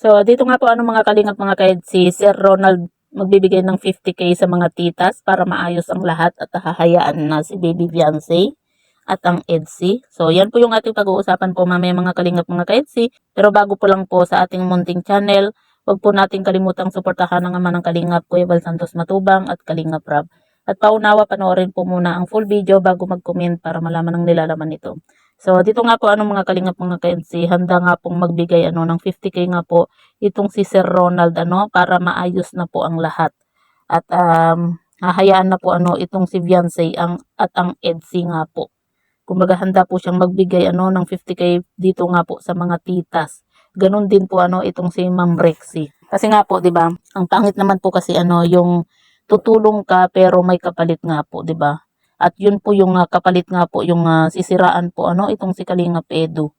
So, dito nga po mga kalingap mga kahit si Sir Ronald magbibigay ng 50K sa mga titas para maayos ang lahat at hahayaan na si Baby Fiancé at ang EDSI. So, yan po yung ating pag-uusapan po mamaya mga kalingap mga kaedsi. Pero bago po lang po sa ating munting channel, huwag po nating kalimutang suportahan ang ama ng Kalingap, Kuya Val Santos Matubang at Kalingap Rab. At paunawa, panoorin po muna ang full video bago mag-comment para malaman ang nilalaman nito. So, dito nga po mga kalingap mga kaedsi, handa nga pong magbigay ng 50K nga po itong si Sir Ronald para maayos na po ang lahat. At hahayaan na po itong si Fiancé at ang EDSI nga po. Kumbaga handa po siyang magbigay ng 50K dito nga po sa mga titas. Ganon din po itong si Ma'am Rexy. Kasi nga po, 'di ba? Ang pangit naman po kasi yung tutulong ka pero may kapalit nga po, 'di ba? At yun po yung kapalit nga po yung sisiraan po itong si Kalingap Edu.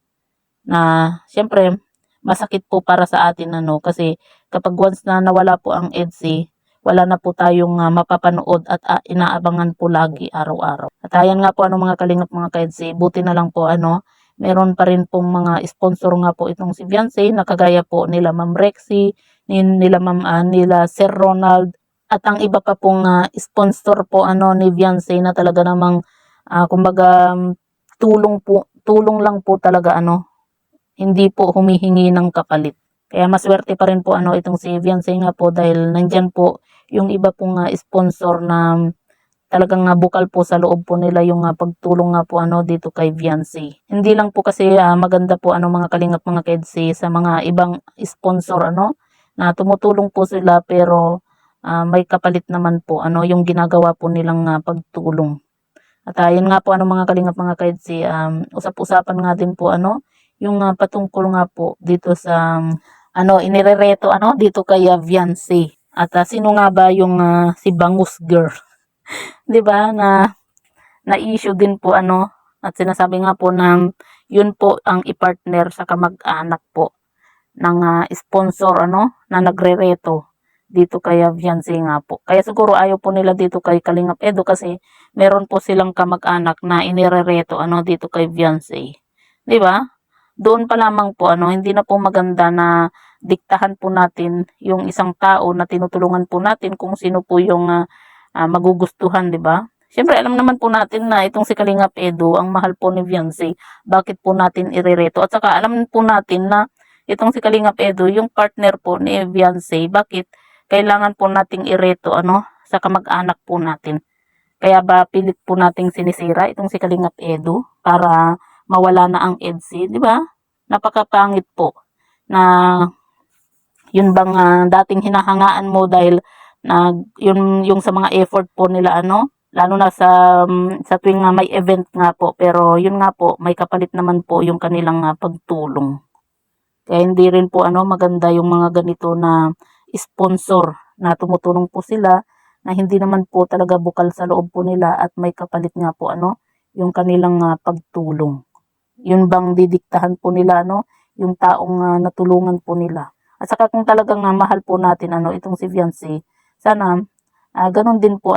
Na siyempre masakit po para sa atin kasi kapag once na nawala po ang EDSI, wala na po tayong mapapanood at inaabangan po lagi araw-araw. At ayan nga po mga kalingap mga kaedsi, buti na lang po meron pa rin pong mga sponsor nga po itong si Fiancé na kagaya po nila Ma'am Rexy, nila Sir Ronald at ang iba pa pong sponsor po ni Fiancé na talaga namang kumbaga tulong lang po talaga hindi po humihingi ng kapalit. Kaya maswerte pa rin po itong si Fiancé nga po dahil nandyan po yung iba pong sponsor na talagang bukal po sa loob po nila yung pagtulong nga po dito kay Fiancé. Hindi lang po kasi maganda po mga kalingap mga kaedsi sa mga ibang sponsor na tumutulong po sila pero may kapalit naman po yung ginagawa po nilang pagtulong. At yun nga po mga kalingap mga kaedsi, usap-usapan nga din po yung patungkol nga po dito sa inirereto dito kay Fiancé. At sino nga ba yung si Bangus Girl? 'Di ba na issue din po at sinasabi nga po na yun po ang i-partner sa kamag-anak po ng sponsor na nagrereto dito kay Fiancé nga po. Kaya siguro ayaw po nila dito kay Kalingap Edu kasi meron po silang kamag-anak na inirereto dito kay Fiancé. 'Di ba? Doon pa lamang po hindi na po maganda na diktahan po natin yung isang tao na tinutulungan po natin kung sino po yung magugustuhan, 'di ba? Siyempre alam naman po natin na itong si Kalingap Edu ang mahal po ni Fiancé. Bakit po natin irereto? At saka alam po natin na itong si Kalingap Edu yung partner po ni Fiancé. Bakit kailangan po nating ireto sa kamag-anak po natin? Kaya ba pilit po nating sinisira itong si Kalingap Edu para mawala na ang EDSI, 'di ba? Napakapangit po na yun bang dating hinahangaan mo dahil yung sa mga effort po nila lalo na sa tuwing may event nga po, pero yun nga po may kapalit naman po yung kanilang pagtulong. Kaya hindi rin po maganda yung mga ganito na sponsor na tumutulong po sila na hindi naman po talaga bukal sa loob po nila at may kapalit nga po yung kanilang pagtulong. Yun bang didiktahan po nila yung taong natulungan po nila. At saka kung talagang mahal po natin itong si Fiancé, sana ganun din po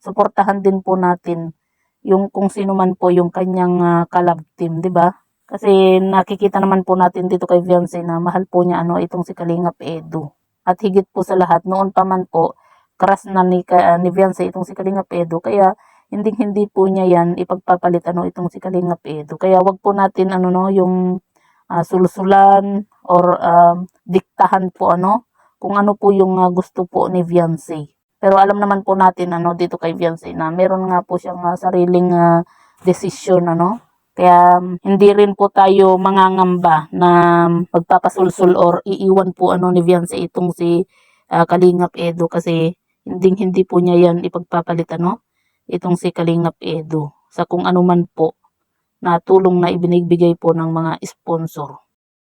suportahan din po natin yung kung sino man po yung kanyang kalab team, 'di ba? Kasi nakikita naman po natin dito kay Fiancé na mahal po niya itong si Kalingap Edu. At higit po sa lahat, noon pa man po crush na ni Fiancé itong si Kalingap Edu, kaya hindi po niya yan ipagpapalit itong si Kalingap Edu. Kaya wag po natin yung sulsulan or diktahan po kung ano po yung gusto po ni Fiancé. Pero alam naman po natin dito kay Fiancé na meron nga po siyang sariling desisyon Kaya hindi rin po tayo mangangamba na magpapasulsul or iiwan po ni Fiancé itong si Kalingap Edu kasi hindi po niya yan ipagpapalit itong si Kalingap Edu sa kung ano man po na tulong na ibinibigay po ng mga sponsor.